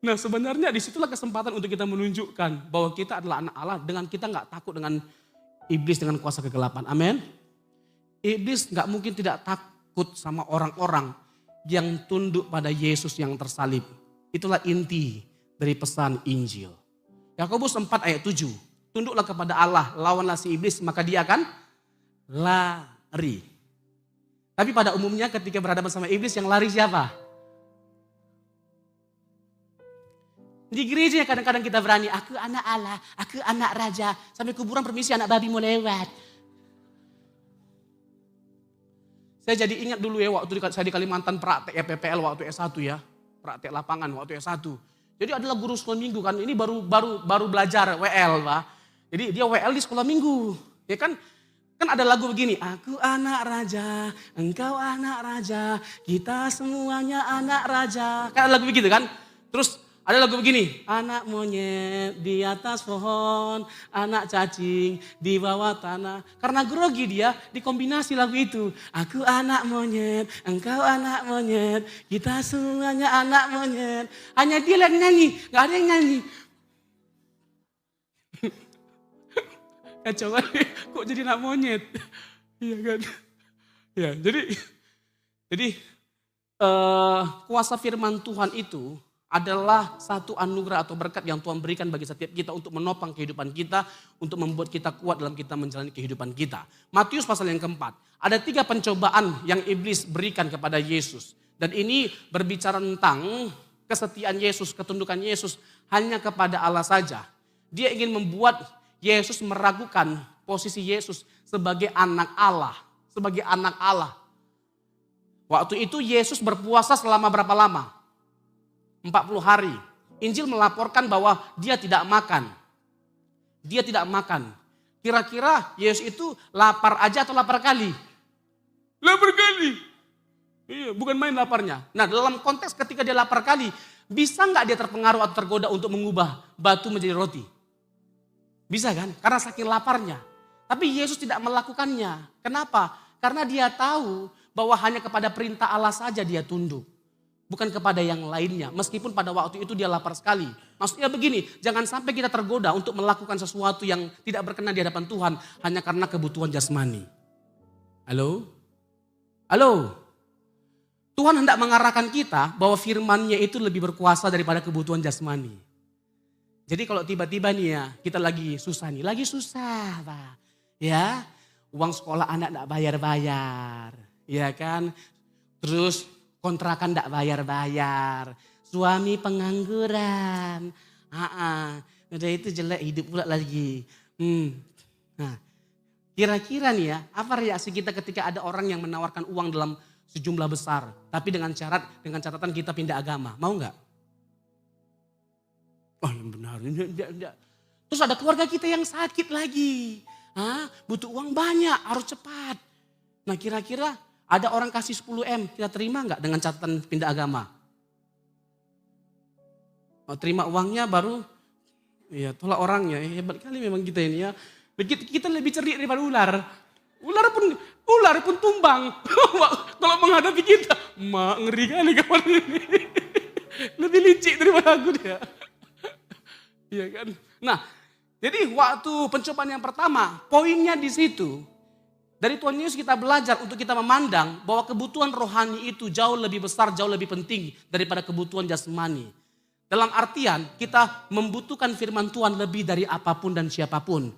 Nah sebenarnya disitulah kesempatan untuk kita menunjukkan bahwa kita adalah anak Allah dengan kita gak takut dengan iblis dengan kuasa kegelapan. Amin. Iblis gak mungkin tidak takut sama orang-orang yang tunduk pada Yesus yang tersalib. Itulah inti dari pesan Injil. Yakobus 4 ayat 7. Tunduklah kepada Allah, lawanlah si iblis, maka dia akan lari. Tapi pada umumnya ketika berhadapan sama iblis, yang lari siapa? Di gereja kadang-kadang kita berani, aku anak Allah, aku anak raja. Sampai kuburan permisi anak babi mau lewat. Saya jadi ingat dulu ya waktu saya di Kalimantan praktek ya PPL waktu S1 ya. Praktek lapangan waktu S1. Jadi adalah guru sekolah minggu kan, ini baru belajar WL Pak. Jadi dia WL di sekolah minggu. Ya kan ada lagu begini, aku anak raja, engkau anak raja, kita semuanya anak raja. Kan ada lagu begitu kan? Terus ada lagu begini, anak monyet di atas pohon, anak cacing di bawah tanah. Karena grogi dia dikombinasi lagu itu. Aku anak monyet, engkau anak monyet, kita semuanya anak monyet. Hanya dia yang nyanyi, gak ada yang nyanyi. Kacau kan, kok jadi anak monyet? Iya kan? Ya, jadi kuasa firman Tuhan itu adalah satu anugerah atau berkat yang Tuhan berikan bagi setiap kita untuk menopang kehidupan kita, untuk membuat kita kuat dalam kita menjalani kehidupan kita. Matius pasal yang keempat, ada 3 pencobaan yang iblis berikan kepada Yesus. Dan ini berbicara tentang kesetiaan Yesus, ketundukan Yesus hanya kepada Allah saja. Dia ingin membuat Yesus meragukan posisi Yesus sebagai anak Allah. Sebagai anak Allah. Waktu itu Yesus berpuasa selama berapa lama? 40 hari. Injil melaporkan bahwa dia tidak makan. Dia tidak makan. Kira-kira Yesus itu lapar aja atau lapar kali? Lapar kali. Iya, bukan main laparnya. Nah dalam konteks ketika dia lapar kali, bisa nggak dia terpengaruh atau tergoda untuk mengubah batu menjadi roti? Bisa kan? Karena saking laparnya. Tapi Yesus tidak melakukannya. Kenapa? Karena dia tahu bahwa hanya kepada perintah Allah saja dia tunduk. Bukan kepada yang lainnya. Meskipun pada waktu itu dia lapar sekali. Maksudnya begini, jangan sampai kita tergoda untuk melakukan sesuatu yang tidak berkenan di hadapan Tuhan. Hanya karena kebutuhan jasmani. Halo? Halo? Tuhan hendak mengarahkan kita bahwa firman-Nya itu lebih berkuasa daripada kebutuhan jasmani. Jadi kalau tiba-tiba nih ya, kita lagi susah nih. Lagi susah Pak. Ya, uang sekolah anak enggak bayar-bayar. Ya kan? Terus kontrakan enggak bayar-bayar. Suami pengangguran. Udah itu jelek hidup pula lagi. Nah, kira-kira nih ya, apa reaksi kita ketika ada orang yang menawarkan uang dalam sejumlah besar. Tapi dengan catatan kita pindah agama. Mau enggak? Oh yang benar. Terus ada keluarga kita yang sakit lagi. Butuh uang banyak, harus cepat. Nah kira-kira ada orang kasih 10M, kita terima enggak dengan catatan pindah agama? Terima uangnya baru, ya tolak orangnya. Hebat kali memang kita ini ya. Kita lebih cerdik daripada ular. Ular pun tumbang. Kalau menghadapi kita, ngeri kali kawan ini. Lebih licik daripada aku dia. Iya kan? Nah, jadi waktu pencobaan yang pertama, poinnya di situ. Dari Tuhan Yesus kita belajar untuk kita memandang bahwa kebutuhan rohani itu jauh lebih besar, jauh lebih penting daripada kebutuhan jasmani. Dalam artian kita membutuhkan firman Tuhan lebih dari apapun dan siapapun.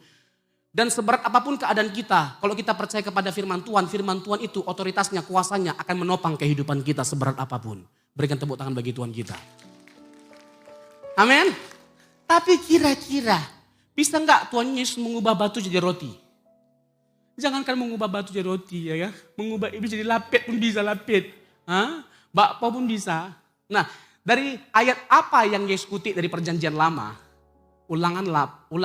Dan seberat apapun keadaan kita, kalau kita percaya kepada firman Tuhan itu otoritasnya, kuasanya akan menopang kehidupan kita seberat apapun. Berikan tepuk tangan bagi Tuhan kita. Amin. Tapi kira-kira bisa nggak Tuhan Yesus mengubah batu jadi roti? Jangankan mengubah batu jadi roti ya. Mengubah iblis jadi lapet pun bisa lapet. Bakpao pun bisa. Nah, dari ayat apa yang Yesus kutip dari perjanjian lama? Ulangan 8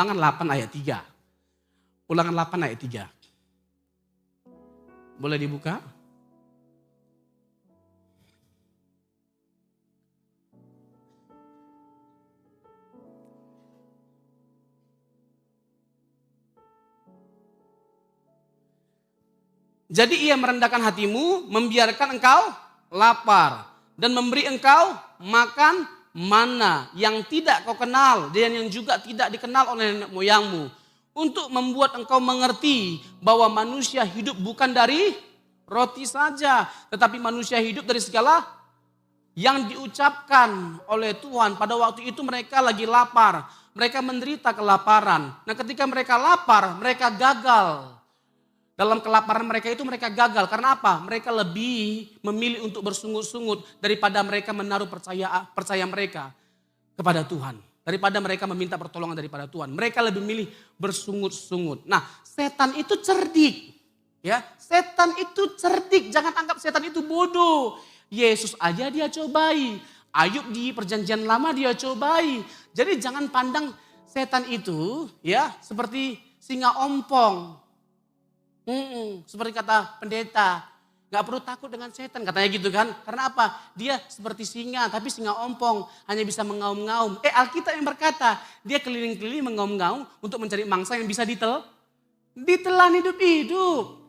ayat 3. Ulangan 8 ayat 3. Boleh dibuka? Jadi ia merendahkan hatimu, membiarkan engkau lapar. Dan memberi engkau makan mana yang tidak kau kenal. Dan yang juga tidak dikenal oleh nenek moyangmu. Untuk membuat engkau mengerti bahwa manusia hidup bukan dari roti saja. Tetapi manusia hidup dari segala yang diucapkan oleh Tuhan. Pada waktu itu mereka lagi lapar. Mereka menderita kelaparan. Nah ketika mereka lapar, mereka gagal. Dalam kelaparan mereka itu mereka gagal. Karena apa? Mereka lebih memilih untuk bersungut-sungut daripada mereka menaruh percaya mereka kepada Tuhan. Daripada mereka meminta pertolongan daripada Tuhan. Mereka lebih memilih bersungut-sungut. Nah, setan itu cerdik. Ya, setan itu cerdik. Jangan anggap setan itu bodoh. Yesus aja dia cobai. Ayub di perjanjian lama dia cobai. Jadi jangan pandang setan itu ya seperti singa ompong. Seperti kata pendeta, gak perlu takut dengan setan katanya gitu kan. Karena apa? Dia seperti singa, tapi singa ompong hanya bisa mengaum-ngaum. Alkitab yang berkata, dia keliling-keliling mengaum-ngaum untuk mencari mangsa yang bisa ditelan hidup-hidup.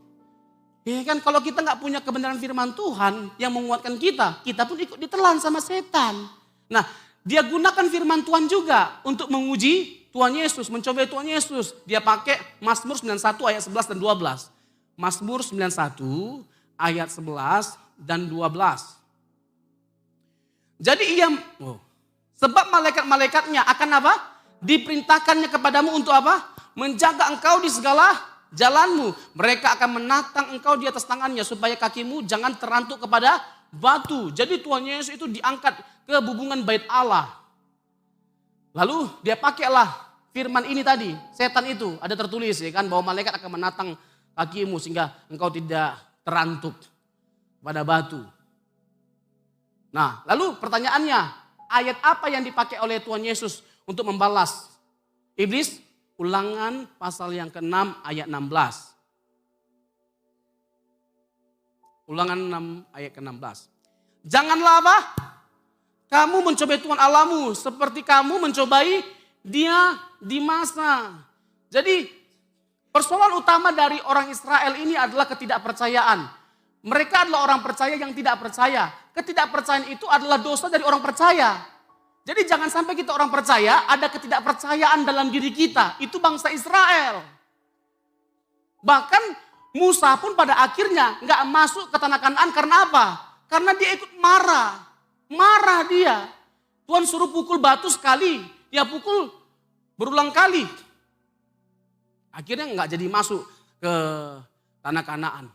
Ya kan, kalau kita gak punya kebenaran firman Tuhan yang menguatkan kita pun ikut ditelan sama setan. Nah, dia gunakan firman Tuhan juga untuk menguji Tuhan Yesus, mencobai Tuhan Yesus. Dia pakai Mazmur 91 ayat 11 dan 12. Mazmur 91 ayat 11 dan 12. Jadi sebab malaikat-malaikatnya akan apa? Diperintahkannya kepadamu untuk apa? Menjaga engkau di segala jalanmu. Mereka akan menatang engkau di atas tangannya supaya kakimu jangan terantuk kepada batu. Jadi Tuhan Yesus itu diangkat ke bubungan bait Allah. Lalu dia pakailah firman ini tadi, setan itu ada tertulis ya kan bahwa malaikat akan menatang kakimu sehingga engkau tidak terantuk pada batu. Nah, lalu pertanyaannya, ayat apa yang dipakai oleh Tuhan Yesus untuk membalas iblis? Ulangan pasal yang ke-6 ayat 16. Ulangan 6 ayat ke-16. Janganlah apa? Kamu mencobai Tuhan Allahmu seperti kamu mencobai dia di masa. Jadi persoalan utama dari orang Israel ini adalah ketidakpercayaan. Mereka adalah orang percaya yang tidak percaya. Ketidakpercayaan itu adalah dosa dari orang percaya. Jadi jangan sampai kita orang percaya ada ketidakpercayaan dalam diri kita. Itu bangsa Israel. Bahkan Musa pun pada akhirnya nggak masuk ke tanah Kanaan karena apa? Karena dia ikut marah. Marah dia. Tuhan suruh pukul batu sekali. Dia pukul berulang kali. Akhirnya nggak jadi masuk ke tanah Kanaan.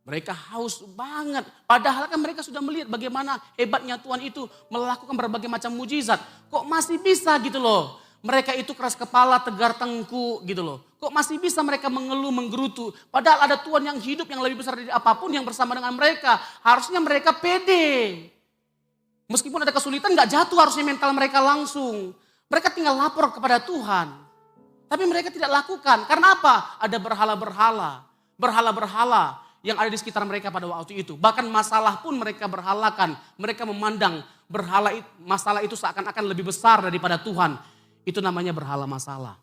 Mereka haus banget. Padahal kan mereka sudah melihat bagaimana hebatnya Tuhan itu melakukan berbagai macam mujizat. Kok masih bisa gitu loh. Mereka itu keras kepala, tegar tengkuk gitu loh. Kok masih bisa mereka mengeluh, menggerutu. Padahal ada Tuhan yang hidup yang lebih besar dari apapun yang bersama dengan mereka. Harusnya mereka pede. Meskipun ada kesulitan gak jatuh harusnya mental mereka langsung. Mereka tinggal lapor kepada Tuhan. Tapi mereka tidak lakukan. Karena apa? Ada berhala-berhala. Berhala-berhala yang ada di sekitar mereka pada waktu itu. Bahkan masalah pun mereka berhalakan. Mereka memandang masalah itu seakan-akan lebih besar daripada Tuhan. Itu namanya berhala masalah.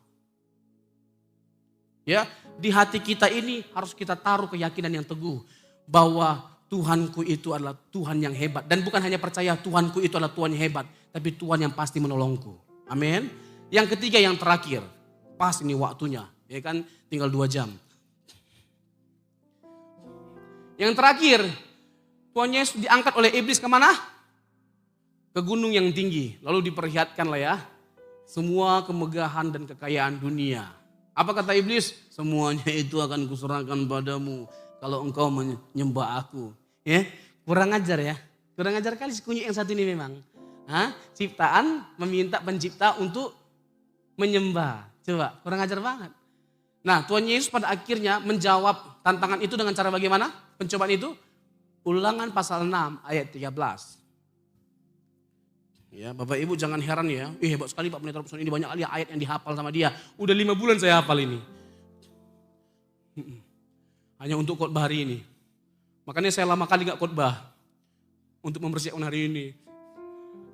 Ya, di hati kita ini harus kita taruh keyakinan yang teguh. Bahwa Tuhanku itu adalah Tuhan yang hebat. Dan bukan hanya percaya Tuhanku itu adalah Tuhan yang hebat. Tapi Tuhan yang pasti menolongku. Amin. Yang ketiga yang terakhir. Pas ini waktunya. Ya kan tinggal 2 jam. Yang terakhir, Tuhan Yesus diangkat oleh iblis kemana? Ke gunung yang tinggi. Lalu diperlihatkan lah ya. Semua kemegahan dan kekayaan dunia. Apa kata iblis? Semuanya itu akan kuserahkan padamu. Kalau engkau menyembah aku. Ya, kurang ajar ya. Kurang ajar kali si kunyit yang satu ini memang. Ciptaan meminta pencipta untuk menyembah. Coba, kurang ajar banget. Nah, Tuhan Yesus pada akhirnya menjawab tantangan itu dengan cara bagaimana? Pencobaan itu? Ulangan pasal 6 ayat 13. Ya, Bapak Ibu jangan heran ya. Hebat sekali Pak Pendeta Robson, ini banyak kali ayat yang dihafal sama dia. Udah 5 bulan saya hafal ini. Hanya untuk khotbah hari ini. Makanya saya lama kali gak khotbah. Untuk mempersiapkan hari ini.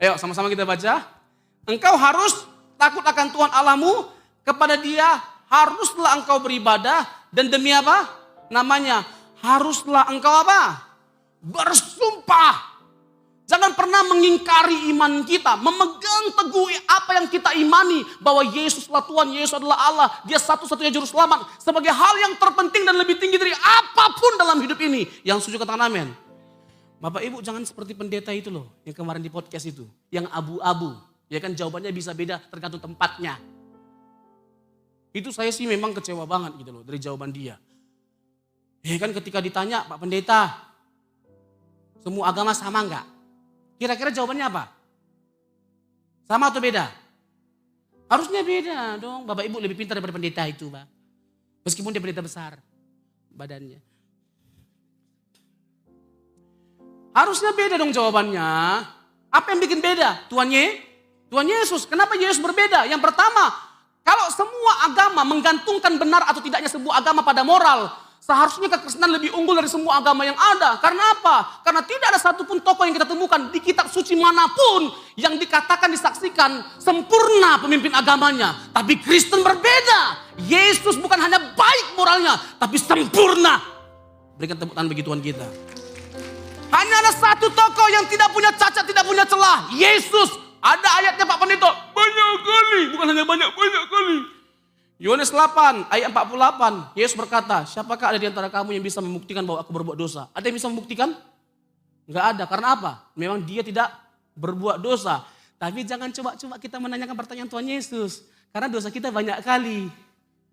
Ayo sama-sama kita baca. Engkau harus takut akan Tuhan Allahmu. Kepada Dia haruslah engkau beribadah. Dan demi apa? Namanya haruslah engkau apa? Bersumpah. Jangan pernah mengingkari iman kita. Memegang teguh apa yang kita imani. Bahwa Yesuslah Tuhan, Yesus adalah Allah. Dia satu-satunya juru selamat. Sebagai hal yang terpenting dan lebih tinggi dari apapun dalam hidup ini. Yang setuju katakan amin. Bapak Ibu jangan seperti pendeta itu loh. Yang kemarin di podcast itu. Yang abu-abu. Ya kan jawabannya bisa beda tergantung tempatnya. Itu saya sih memang kecewa banget gitu loh dari jawaban dia. Ya kan ketika ditanya Pak Pendeta. Semua agama sama enggak? Kira-kira jawabannya apa? Sama atau beda? Harusnya beda dong. Bapak Ibu lebih pintar daripada pendeta itu, Pak. Meskipun dia pendeta besar badannya. Harusnya beda dong jawabannya. Apa yang bikin beda? Tuhan Yesus. Kenapa Yesus berbeda? Yang pertama, kalau semua agama menggantungkan benar atau tidaknya sebuah agama pada moral, seharusnya kekristenan lebih unggul dari semua agama yang ada. Karena apa? Karena tidak ada satupun tokoh yang kita temukan di kitab suci manapun yang dikatakan disaksikan sempurna pemimpin agamanya. Tapi Kristen berbeda. Yesus bukan hanya baik moralnya, tapi sempurna. Berikan tepuk tangan bagi Tuhan kita. Hanya ada satu tokoh yang tidak punya cacat, tidak punya celah. Yesus. Ada ayatnya Pak Pendeta. Banyak kali. Bukan hanya banyak kali. Yohanes 8 ayat 48. Yesus berkata, siapakah ada di antara kamu yang bisa membuktikan bahwa aku berbuat dosa? Ada yang bisa membuktikan? Enggak ada. Karena apa? Memang dia tidak berbuat dosa. Tapi jangan coba-coba kita menanyakan pertanyaan Tuhan Yesus. Karena dosa kita banyak kali.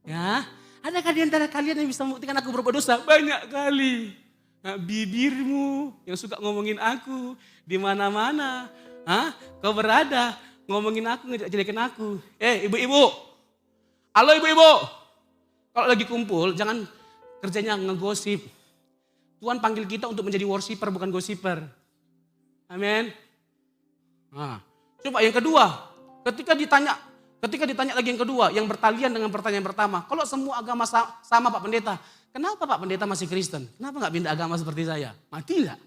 Ya, adakah di antara kalian yang bisa membuktikan aku berbuat dosa? Banyak kali. Nah, bibirmu yang suka ngomongin aku di mana-mana. Kau berada ngomongin aku, ngejelekin aku. Ibu-ibu. Halo ibu-ibu. Kalau lagi kumpul jangan kerjanya ngegosip. Tuhan panggil kita untuk menjadi worshiper bukan gosiper. Amin. Nah, coba yang kedua. Ketika ditanya lagi yang kedua, yang bertalian dengan pertanyaan pertama. Kalau semua agama sama Pak Pendeta, kenapa Pak Pendeta masih Kristen? Kenapa gak pindah agama seperti saya? Mati gak?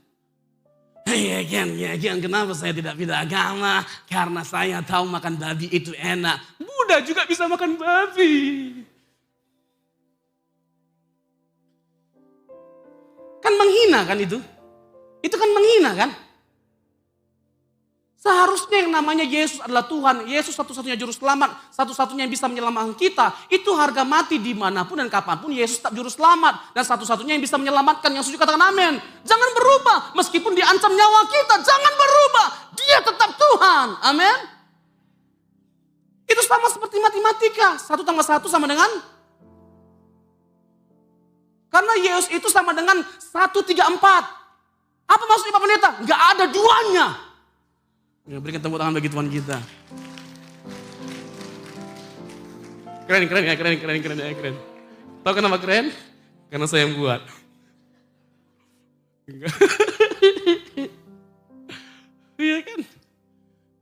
Ya kan, kenapa saya tidak pindah agama? Karena saya tahu makan babi itu enak. Buddha juga bisa makan babi. Kan menghina kan itu? Itu kan menghina kan? Seharusnya yang namanya Yesus adalah Tuhan. Yesus satu-satunya juru selamat. Satu-satunya yang bisa menyelamatkan kita. Itu harga mati dimanapun dan kapanpun Yesus tetap juru selamat. Dan satu-satunya yang bisa menyelamatkan. Yang setuju katakan amin. Jangan berubah. Meskipun diancam nyawa kita. Jangan berubah. Dia tetap Tuhan. Amin. Itu sama seperti matematika. 1 tambah 1 sama dengan. Karena Yesus itu sama dengan 1, 3, 4. Apa maksudnya Pak Pendeta? Gak ada duanya. Ya, berikan tepuk tangan bagi Tuhan kita. Keren. Tahu kenapa keren? Karena saya yang buat. Iya kan?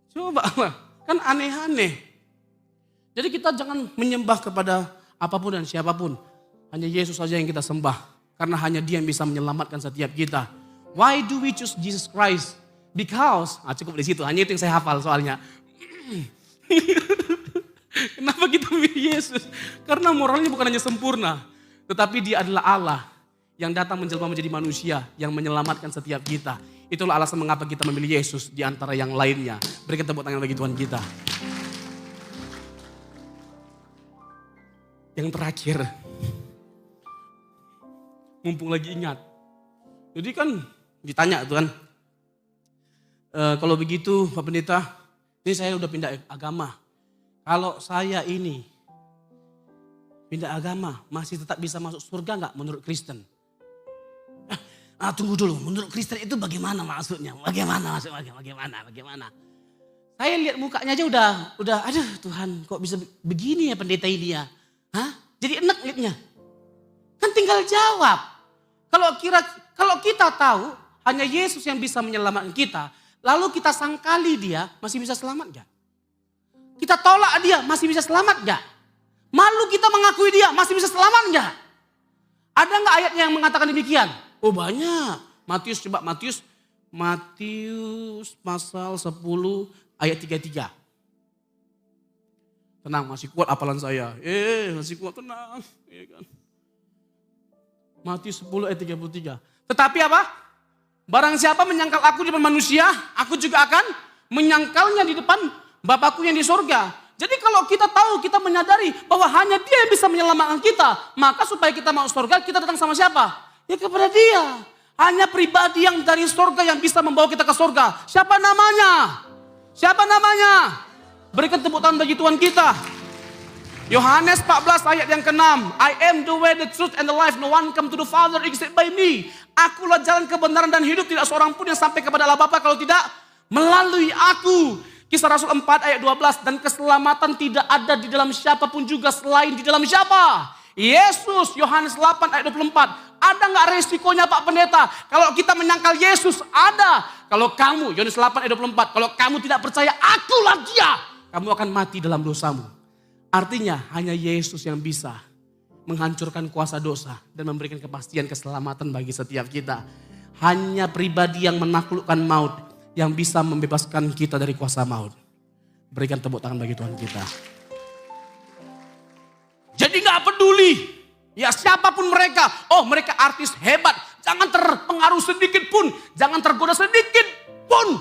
Coba lah. Kan aneh-aneh. Jadi kita jangan menyembah kepada apapun dan siapapun. Hanya Yesus saja yang kita sembah. Karena hanya Dia yang bisa menyelamatkan setiap kita. Why do we choose Jesus Christ? Because, cukup di situ, hanya itu yang saya hafal soalnya. Kenapa kita memilih Yesus? Karena moralnya bukan hanya sempurna, tetapi Dia adalah Allah yang datang menjelma menjadi manusia, yang menyelamatkan setiap kita. Itulah alasan mengapa kita memilih Yesus di antara yang lainnya. Berikan tepuk tangan bagi Tuhan kita. Yang terakhir, mumpung lagi ingat. Jadi kan ditanya tuh kan, kalau begitu Pak Pendeta, ini saya udah pindah agama. Kalau saya ini pindah agama, masih tetap bisa masuk surga nggak menurut Kristen? Tunggu dulu, menurut Kristen itu bagaimana maksudnya? Bagaimana? Saya lihat mukanya aja udah, aduh Tuhan kok bisa begini ya pendeta ini ya. Hah? Jadi enak liatnya. Kan tinggal jawab. Kalau kita tahu hanya Yesus yang bisa menyelamatkan kita, lalu kita sangkali dia, masih bisa selamat gak? Kita tolak dia, masih bisa selamat gak? Malu kita mengakui dia, masih bisa selamat gak? Ada gak ayatnya yang mengatakan demikian? Oh banyak. Matius pasal 10 ayat 33. Tenang, masih kuat hafalan saya. Masih kuat, tenang. Ya kan? Matius 10 ayat 33. Tetapi apa? Barang siapa menyangkal aku di depan manusia, aku juga akan menyangkalnya di depan Bapakku yang di sorga. Jadi kalau kita tahu, kita menyadari bahwa hanya dia yang bisa menyelamatkan kita, maka supaya kita masuk sorga, kita datang sama siapa? Ya kepada dia. Hanya pribadi yang dari sorga yang bisa membawa kita ke sorga. Siapa namanya? Siapa namanya? Berikan tepuk tangan bagi Tuhan kita. Yohanes 14 ayat yang ke-6. I am the way, the truth, and the life. No one come to the Father except by me. Akulah jalan kebenaran dan hidup. Tidak seorang pun yang sampai kepada Allah Bapa kalau tidak melalui aku. Kisah Rasul 4 ayat 12. Dan keselamatan tidak ada di dalam siapapun juga selain di dalam siapa? Yesus. Yohanes 8 ayat 24. Ada gak resikonya Pak Pendeta? Kalau kita menyangkal Yesus, ada. Kalau kamu, Yohanes 8 ayat 24. Kalau kamu tidak percaya, akulah dia. Kamu akan mati dalam dosamu. Artinya hanya Yesus yang bisa menghancurkan kuasa dosa dan memberikan kepastian keselamatan bagi setiap kita. Hanya pribadi yang menaklukkan maut yang bisa membebaskan kita dari kuasa maut. Berikan tepuk tangan bagi Tuhan kita. Jadi gak peduli ya siapapun mereka. Oh mereka artis hebat. Jangan terpengaruh sedikit pun. Jangan tergoda sedikit pun.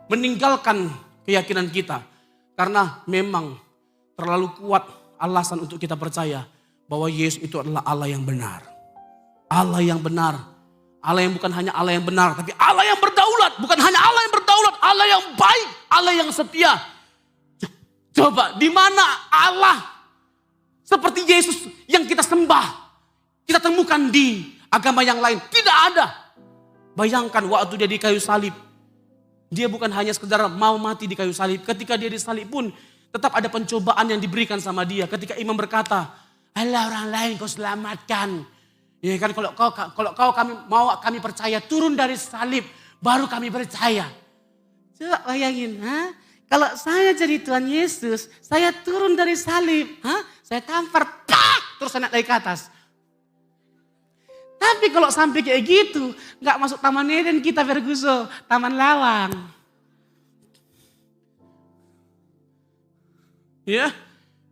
Meninggalkan keyakinan kita. Karena memang terlalu kuat alasan untuk kita percaya bahwa Yesus itu adalah Allah yang benar. Allah yang benar. Allah yang bukan hanya Allah yang benar, tapi Allah yang berdaulat. Bukan hanya Allah yang berdaulat, Allah yang baik, Allah yang setia. Coba, di mana Allah seperti Yesus yang kita sembah, kita temukan di agama yang lain? Tidak ada. Bayangkan waktu dia di kayu salib. Dia bukan hanya sekedar mau mati di kayu salib. Ketika dia disalib pun, tetap ada pencobaan yang diberikan sama dia. Ketika imam berkata, alah orang lain kau selamatkan. Ya kan kalau kau kami percaya turun dari salib baru kami percaya. Coba bayangin, kalau saya jadi Tuhan Yesus, saya turun dari salib, saya tampar, terus saya naik dari ke atas. Tapi kalau sampai kayak gitu, nggak masuk Taman Eden kita Ferguson, Taman Lawang. Ya,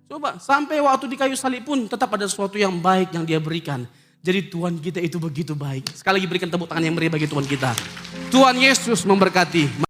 coba sampai waktu di kayu salib pun tetap ada sesuatu yang baik yang dia berikan. Jadi Tuhan kita itu begitu baik. Sekali lagi berikan tepuk tangan yang meriah bagi Tuhan kita. Tuhan Yesus memberkati.